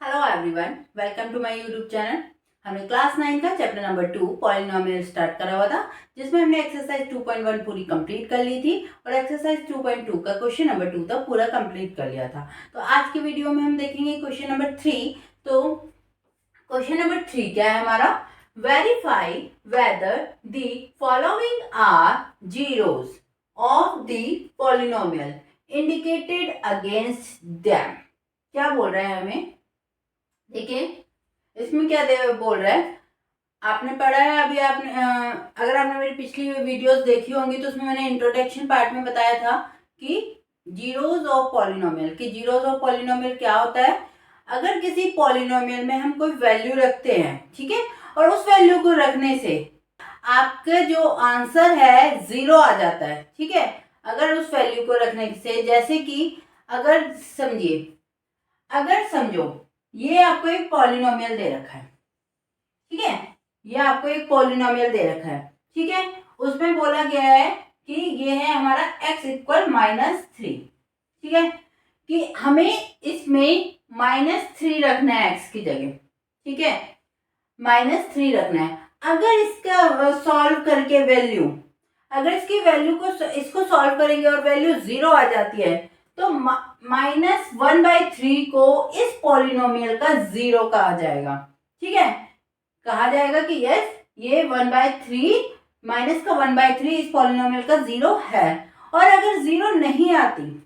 Hello everyone, welcome to my YouTube channel. हमने class 9 का chapter number 2 polynomial start करा हुआ था, जिसमें हमने एक्सरसाइज 2.1 पूरी कंप्लीट कर ली थी और एक्सरसाइज 2.2 का क्वेश्चन नंबर 2 तक पूरा कंप्लीट कर लिया था। तो आज की वीडियो में हम देखेंगे क्वेश्चन नंबर 3। तो क्वेश्चन नंबर 3 क्या है हमारा? Verify whether the following are zeros of the polynomial indicated against them. क्या बोल रहा है हमें? देखिए, इसमें क्या बोल रहा है, आपने पढ़ा है अभी। आपने अगर आपने मेरी पिछली वीडियोस देखी होंगी तो उसमें मैंने इंट्रोडक्शन पार्ट में बताया था कि जीरोस ऑफ पॉलिनोमियल, कि जीरोस ऑफ पॉलिनोमियल क्या होता है। अगर किसी पॉलिनोमियल में हम कोई वैल्यू रखते हैं, ठीक है, और उस वैल्यू को रखने से आपका जो आंसर है जीरो आ जाता है, ठीक है। अगर उस वैल्यू को रखने से, जैसे कि अगर समझिए, अगर समझो ये आपको एक पॉलिनोमियल दे रखा है, ठीक है, ये आपको एक पॉलिनोमियल दे रखा है, ठीक है। उसमें बोला गया है कि ये है हमारा x इक्वल -3, ठीक है, कि हमें इसमें -3 रखना है x की जगह, ठीक है, -3 रखना है। अगर इसका सॉल्व करके वैल्यू, अगर इसकी वैल्यू को, इसको सॉल्व करेंगे और वैल्यू 0 आ जाती है, तो -1/3 को इस पॉलिनोमियल का 0 कहा जाएगा, ठीक है। कहा जाएगा कि यस, ये 1/3 माइनस का 1/3 इस पॉलिनोमियल का 0 है। और अगर 0 नहीं आती,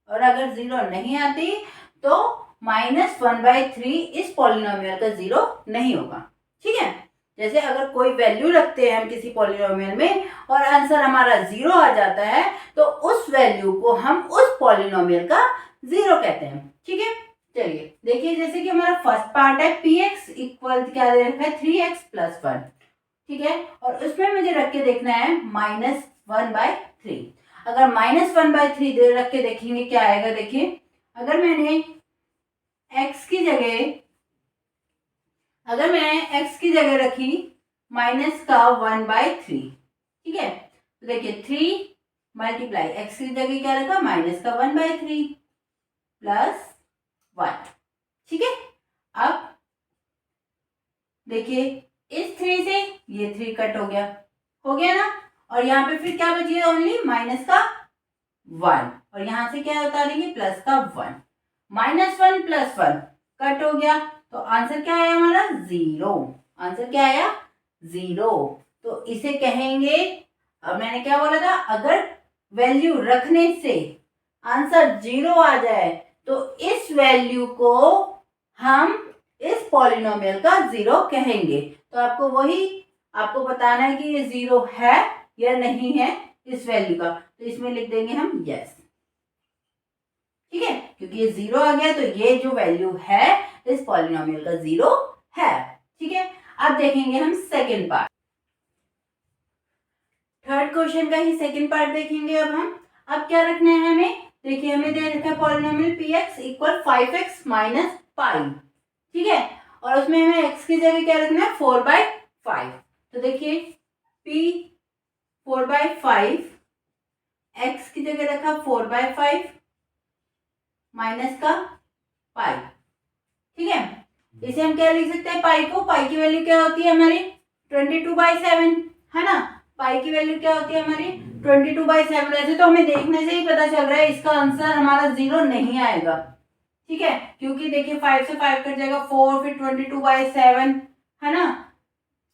और अगर 0 नहीं आती तो -1/3 इस पॉलिनोमियल का 0 नहीं होगा, ठीक है। जैसे अगर कोई वैल्यू रखते हैं हम किसी पॉलिनोमियल में और आंसर हमारा 0 आ जाता है, तो उस वैल्यू को हम उस पॉलिनोमियल का 0 कहते हैं, ठीक है। चलिए देखिए, जैसे कि हमारा फर्स्ट पार्ट है पी एक्स इक्वल क्या दे रखा है 3x+1, ठीक है, और उसमें मुझे रख के देखना है -1/3। अगर -1/3 दे रख के देखेंगे क्या आएगा, देखिए, अगर मैंने x की जगह, अगर मैंने x की जगह रखी -1/3, ठीक है, तो देखिए 3 मल्टीप्लाई x की जगह क्या रखा, -1/3 +1, ठीक है। अब देखिए, इस 3 से ये 3 कट हो गया ना, और यहाँ पे फिर क्या बची है, ओनली -1, और यहाँ से क्या उतारेंगे, +1, -1 +1 कट हो गया, तो आंसर क्या आया हमारा, 0। आंसर क्या आया, 0। तो इसे कहेंगे, अब मैंने क्या बोला था, अगर वैल्यू रखने से आंसर 0 आ जाए तो इस वैल्यू को हम इस पॉलिनोमियल का 0 कहेंगे। तो आपको आपको बताना है कि ये 0 है या नहीं है इस वैल्यू का, तो इसमें लिख देंगे हम यस, ठीक है, क्योंकि ये 0 आ गया तो ये जो वैल्यू है इस पॉलिनोमियल का 0 है, ठीक है। अब देखेंगे हम सेकेंड पार्ट, थर्ड क्वेश्चन का ही सेकेंड पार्ट देखेंगे। अब क्या रखना है हमें, देखिए हमें दे रखा है polynomial P x equal 5x - पाई, ठीक है, और उसमें हमें x की जगह क्या रखना है, 4/5। तो देखिए p 4/5, x की जगह रखा 4/5 माइनस का पाई, ठीक है। इसे हम क्या लिख सकते हैं, पाई को, पाई की वैल्यू क्या होती है हमारी 22/7, है ना। पाई की वैल्यू क्या होती है हमारी 22/7। वैसे तो हमें देखने से ही पता चल रहा है इसका आंसर हमारा 0 नहीं आएगा, ठीक है, क्योंकि देखिए 5 से 5 कट जाएगा 4, फिर 22/7, है ना,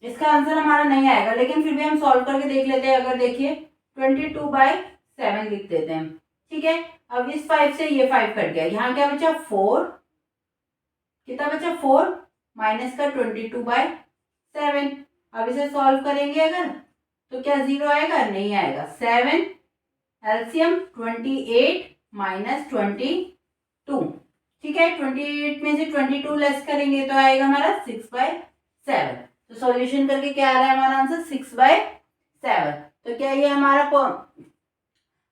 इसका आंसर हमारा नहीं आएगा। लेकिन फिर भी हम सॉल्व करके देख लेते हैं। अगर देखिए 22/7 लिख देते हैं, ठीक है। अब इस 5 से ये 5 कट गया, यहाँ क्या बचा 4, कितना बचा 4 माइनस का 22/7। अब इसे सॉल्व करेंगे अगर, तो क्या 0 आएगा, नहीं आएगा। 7 एलसीएम 28 - 22, ठीक है, 28 में से 22 लेस करेंगे तो आएगा हमारा 6/7। तो सॉल्यूशन करके क्या आ रहा है हमारा आंसर 6/7। तो क्या ये हमारा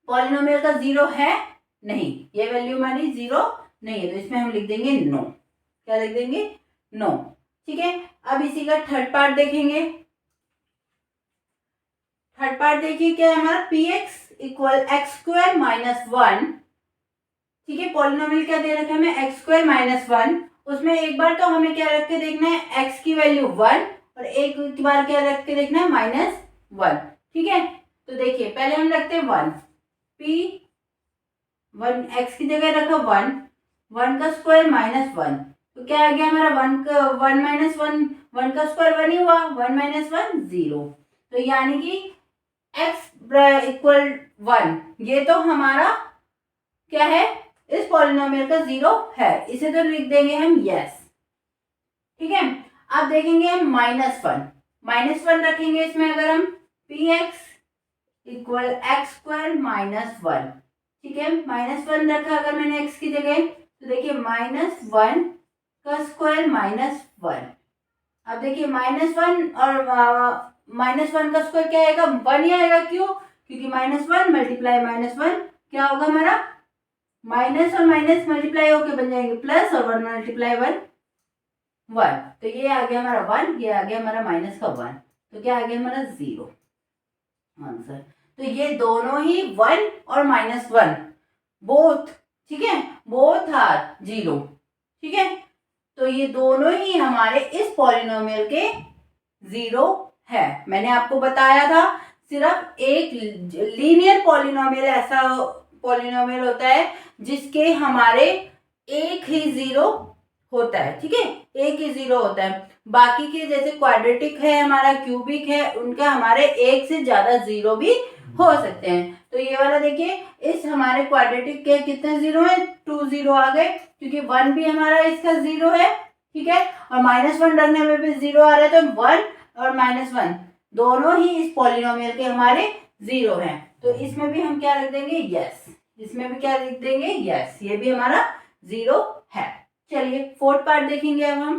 पॉलिनोमियल का 0 है, नहीं, ये वैल्यू हमारी 0 नहीं है, तो इसमें हम लिख देंगे नो। क्या लिख देंगे, नो, ठीक है। अब इसी का थर्ड पार्ट देखेंगे। थर्ड पार्ट देखिए क्या है हमारा, पी एक्स इक्वल x² - 1, ठीक है, पॉलिनोमियल क्या दे रखा है हमें, x² - 1, उसमें एक बार तो हमें क्या रख के देखना है, x की वैल्यू 1 और एक बार क्या रख के देखना है, -1। ठीक है, तो देखिए पहले हम रखते हैं 1, p 1 x की जगह रखा 1, 1 का स्क्वायर -1, तो क्या आ गया हमारा 1 का 1 माइनस 1, 1 का स्क्वायर 1 ही हुआ, 1 माइनस 1 0। तो यानी कि x इक्वल 1, ये तो हमारा क्या है, इस पॉलिनोमियल का 0 है, इसे तो लिख देंगे हम यस। ठीक है, अब देखेंगे हम -1 रखेंगे इसमें, अगर हम px इक्वल एक्स स्क्वायर -1, ठीक है, -1 रखा अगर मैंने x की जगह, तो देखिए -1 का स्क्वायर -1। अब देखिए -1 और -1 का स्क्वायर क्या आएगा, 1 ही आएगा। क्यों, क्योंकि -1 मल्टीप्लाई -1 क्या होगा हमारा, माइनस और माइनस मल्टीप्लाई होके बन जाएंगे प्लस, और 1 मल्टीप्लाई 1 1, तो ये आ गया हमारा 1, ये आ गया हमारा माइनस का 1, तो क्या आ गया हमारा 0 आंसर। तो ये दोनों ही 1 और -1 बोथ, ठीक है, बोथ आर 0। ठीक है, तो ये दोनों ही हमारे इस पॉलिनोमियल के 0 है। मैंने आपको बताया था सिर्फ एक लीनियर पॉलिनोमियल ऐसा पॉलिनोमियल होता है जिसके हमारे एक ही 0 होता है। ठीक है, एक ही 0 होता है, बाकी के जैसे क्वाड्रेटिक है हमारा, क्यूबिक है, उनका हमारे एक से ज्यादा 0 भी हो सकते हैं। तो ये वाला देखिए, इस हमारे क्वाड्रेटिक के कितने 0 है, 2 0 आ गए, क्योंकि 1 भी हमारा इसका 0 है। ठीक है, और -1 रखने में भी 0 आ रहा है, तो 1 और -1 दोनों ही इस पॉलिनोमियल के हमारे 0 हैं। तो इसमें भी हम क्या रख देंगे, यस, इसमें भी क्या लिख देंगे, यस, ये भी हमारा 0 है। चलिए फोर्थ पार्ट देखेंगे अब हम।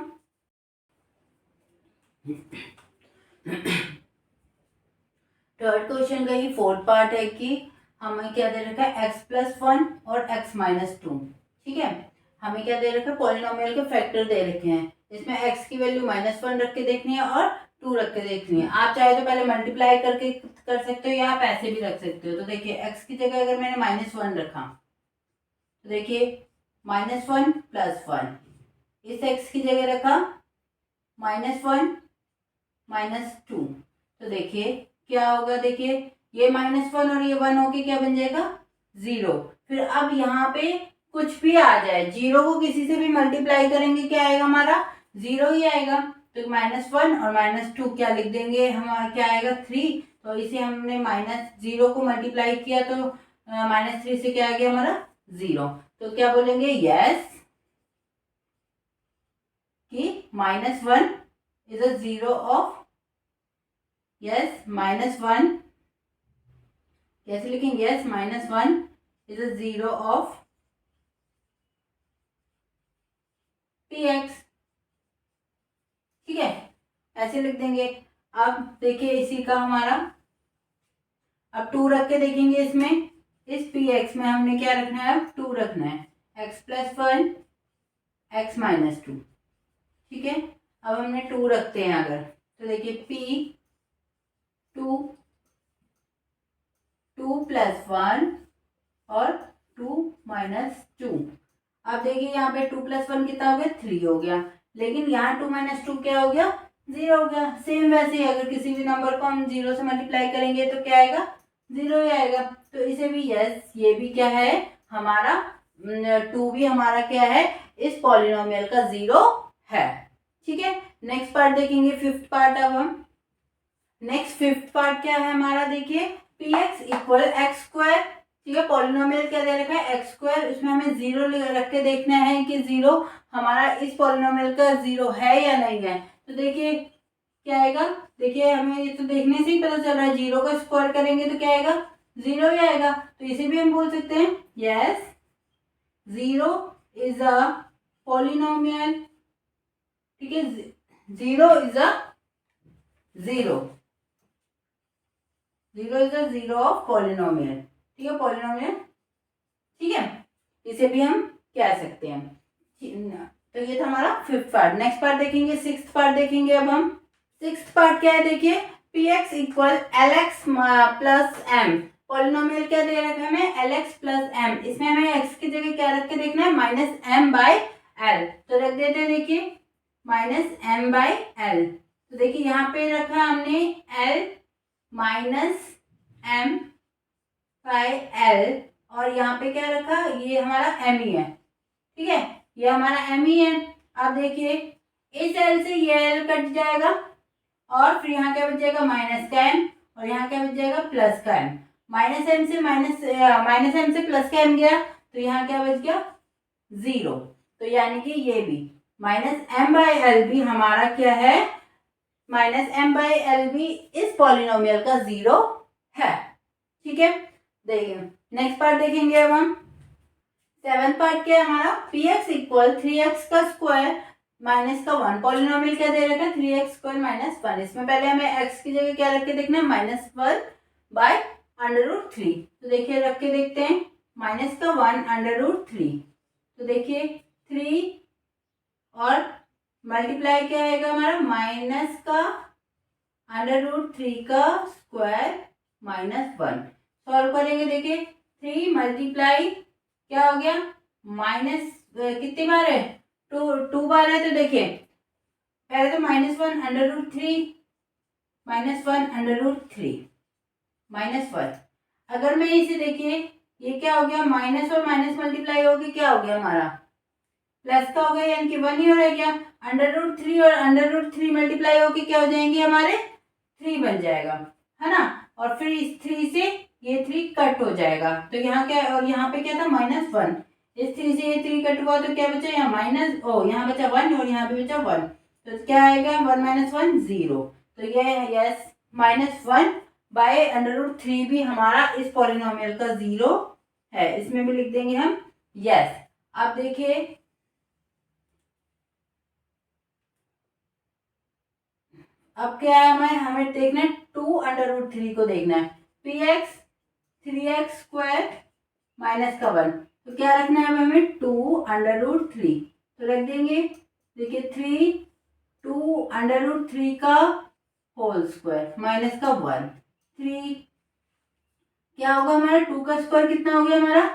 थर्ड क्वेश्चन का ही फोर्थ पार्ट है कि हमें क्या दे रखा है, x+1 और x-2। ठीक है, हमें क्या दे रखा है, पॉलिनोमियल के फैक्टर दे रखे हैं, इसमें x की वैल्यू -1 रख के देखनी है और 2 रख के देखनी है। आप चाहे तो पहले मल्टीप्लाई करके कर सकते हो या आप ऐसे भी रख सकते हो। तो देखिए x की जगह अगर मैंने -1 रखा, तो देखिए -1 + 1, इस x की जगह रखा -1 -2, तो देखिए क्या होगा, देखिए ये -1 और ये 1 होके क्या बन जाएगा, 0। फिर अब यहाँ पे कुछ भी आ जाए, 0 को किसी से भी मल्टीप्लाई करेंगे क्या आएगा हमारा, 0 ही आएगा। तो -1 और -2 क्या लिख देंगे, हमारा क्या आएगा 3। तो इसे हमने -0 को मल्टीप्लाई किया तो -3 से क्या आ गया हमारा 0। तो क्या बोलेंगे, यस कि -1 इज अ 0 ऑफ, यस -1, कैसे लिखेंगे, yes -1 is a 0 of px। ठीक है, ऐसे लिख देंगे। अब देखिए इसी का हमारा, अब 2 रख के देखेंगे इसमें, इस px में हमने क्या रखना है, अब 2 रखना है, x+1 x-2। ठीक है, अब हमने 2 रखते हैं अगर, तो देखिए p 2 + 1 और 2 - 2। अब देखिए यहाँ पे 2 + 1 कितना हो गया, 3 हो गया, लेकिन यहाँ 2 - 2 क्या हो गया, 0 हो गया। सेम वैसे ही अगर किसी भी नंबर को हम 0 से मल्टीप्लाई करेंगे तो क्या आएगा, 0 ही आएगा। तो इसे भी यस, ये भी क्या है हमारा 2 भी हमारा क्या है, इस पॉलिनोमियल का 0 है। ठीक है, नेक्स्ट पार्ट देखेंगे, फिफ्थ पार्ट। अब हम नेक्स्ट फिफ्थ पार्ट क्या है हमारा, देखिए px इक्वल x²। ठीक है, पॉलिनोमियल क्या दे रखा है, x², उसमें हमें 0 रख के देखना है कि 0 हमारा इस पॉलिनोमियल का 0 है या नहीं है। तो देखिए क्या आएगा, देखिए हमें ये तो देखने से ही पता चल रहा है, 0 का स्क्वायर करेंगे तो क्या आएगा, 0 ही आएगा। तो इसे भी हम बोल सकते हैं यस 0 इज अ पॉलिनोमियल। ठीक है, 0 is a 0 is a 0 of polynomial. ठीक है, पॉलिनोमियल। ठीक है, इसे भी हम कह सकते हैं। तो ये था हमारा फिफ्थ पार्ट। नेक्स्ट पार्ट देखेंगे, सिक्स्थ पार्ट देखेंगे। अब हम सिक्स्थ पार्ट क्या है, देखिए px equal lx + m। Polynomial क्या दे रखा है हमें, lx + m। इसमें हमें x की जगह क्या रख के देखना है, -m/l। तो रख देते हैं, माइनस एम बाई एल। तो देखिए यहाँ पे रखा हमने L minus M by L, और यहाँ पे क्या रखा, ये हमारा एम ही है, ठीक है, ये हमारा एम ही है। अब देखिए इस एल से ये एल कट जाएगा, और फिर यहाँ क्या बच जाएगा, माइनस का एम, और यहाँ क्या बच जाएगा, प्लस का एम। माइनस एम से प्लस का एम गया, तो यहाँ क्या बच गया, 0। तो यानी कि ये भी माइनस एम बाई एल भी हमारा क्या है, माइनस एम बाई एल भी इस पॉलिनोमियल का 0 है, ठीक है। देखिए नेक्स्ट पार्ट देखेंगे अब हम। 7th पार्ट क्या है हमारा, पी एक्स इक्वल 3x का स्क्वायर माइनस का 1। पॉलिनोमियल क्या दे रखा है, 3x स्क्वायर माइनस 1। इसमें पहले हमें x की जगह क्या रख के देखना है, -1 बाय √3। तो देखिए रख के देखते हैं, माइनस का 1 √3। तो देखिए 3 और मल्टीप्लाई क्या आएगा हमारा, माइनस का √3 का स्क्वायर -1। सॉल्व करेंगे, देखिए 3 मल्टीप्लाई क्या हो गया, माइनस कितनी बार है, 2 बार है। तो देखिए पहले तो -1 √3 -1 अगर मैं इसे देखिए, ये क्या हो गया, माइनस और माइनस मल्टीप्लाई होगी, क्या हो गया हमारा, प्लस का हो गया, यानी कि 1 ही हो रह गया। √3 और √3 मल्टीप्लाई होगी क्या हो जाएंगे हमारे, 3 बन जाएगा, है ना। और फिर इस 3 से ये 3 कट हो जाएगा, तो यहाँ क्या, और यहाँ पे क्या था, -1। इस 3 से ये 3 कट हुआ, तो क्या बचा, यहाँ यहाँ बचा 1, और यहाँ पे बचा 1। तो क्या आएगा, 1 - 1 0। तो ये यस -1 बाय √3 भी हमारा इस पॉलिनोमियल का 0 है। इसमें भी लिख देंगे हम यस। अब देखिए अब क्या है, हमें देखना है 2 √3 को देखना है, P x 3x square minus का 1। तो क्या रखना है हमें, 2 √3। तो रख देंगे, देखिए 3 2 √3 का होल स्क्वायर माइनस का 1। 3 क्या होगा हमारा, 2 का स्क्वायर कितना हो गया हमारा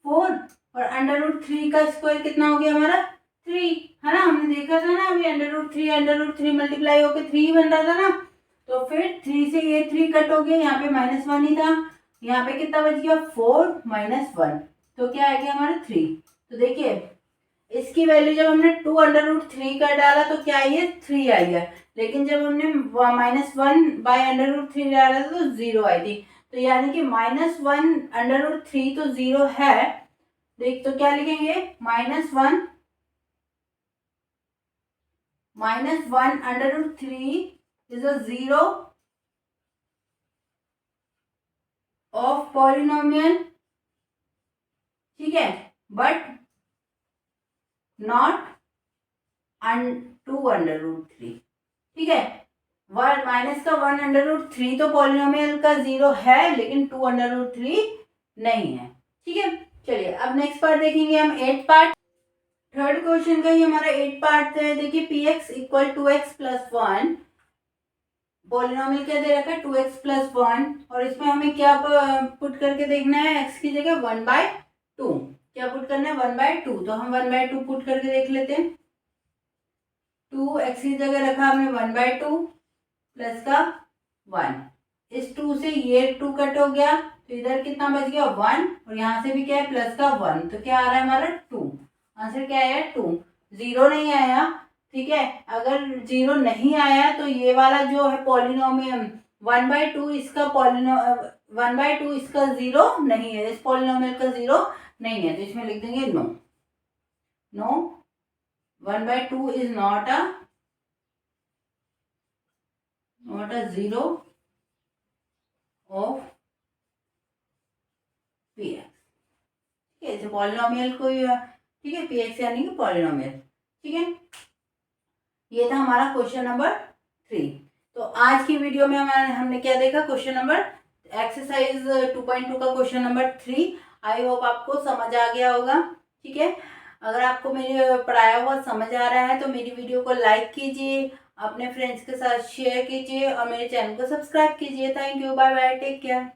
4, और √3 का स्क्वायर कितना हो गया हमारा 3, है ना। हमने देखा था ना अभी, √3 मल्टीप्लाई होकर 3 बन रहा था ना। तो फिर 3 से ये 3 कट हो गया, यहाँ पे -1 ही था, यहाँ पे कितना बच गया, 4 - 1। तो क्या आ गया हमारा 3। तो देखिए इसकी वैल्यू जब हमने 2 √3 का डाला तो क्या आई है, 3 आई है। लेकिन जब हमने -1 बाय √3 डाला था तो 0 आई थी। तो यानी कि -1 √3 तो 0 है। देख तो क्या लिखेंगे, -1 √3 is a 0 of polynomial, ठीक है, बट नॉट 2 √3, ठीक है। माइनस का 1 √3 तो पॉलिनोमियल का 0 है, लेकिन 2 √3 नहीं है, ठीक है। चलिए अब नेक्स्ट पार्ट देखेंगे हम, 8th पार्ट। थर्ड क्वेश्चन का ही हमारा 8th पार्ट है। देखिए P x equal 2x + 1, polynomial क्या दे रखा है, 2x + 1, और इसमें हमें क्या पुट करके देखना है, x की जगह 1/2। क्या पुट करना है, 1/2। तो हम 1/2 पुट करके देख लेते हैं। 2 x की जगह रखा हमने 1/2 प्लस का 1। इस 2 से ये 2 कट हो गया, तो इधर कितना बच गया 1, और यहाँ से भी क्या है प्लस का 1। तो क्या आ रहा है हमारा 2। आंसर क्या आया 2। 0 नहीं आया, ठीक है। अगर 0 नहीं आया तो ये वाला जो है पॉलिनोमियल 1/2 इसका 1/2 इसका 0 नहीं है, इस पॉलिनोमियल का 0 नहीं है। तो इसमें लिख देंगे no. 1/2 is not a 0 of P X, ठीक है। पॉलिनोमियल को, ठीक है, पी एक्स यानी कि पॉलिनोमियल, ठीक है। ये था हमारा क्वेश्चन नंबर 3। तो आज की वीडियो में हमने क्या देखा, क्वेश्चन नंबर एक्सरसाइज 2.2 का क्वेश्चन नंबर 3। आई होप आपको समझ आ गया होगा, ठीक है। अगर आपको मेरे पढ़ाया हुआ समझ आ रहा है तो मेरी वीडियो को लाइक कीजिए, अपने फ्रेंड्स के साथ शेयर कीजिए, और मेरे चैनल को सब्सक्राइब कीजिए। Thank you, bye bye, take care.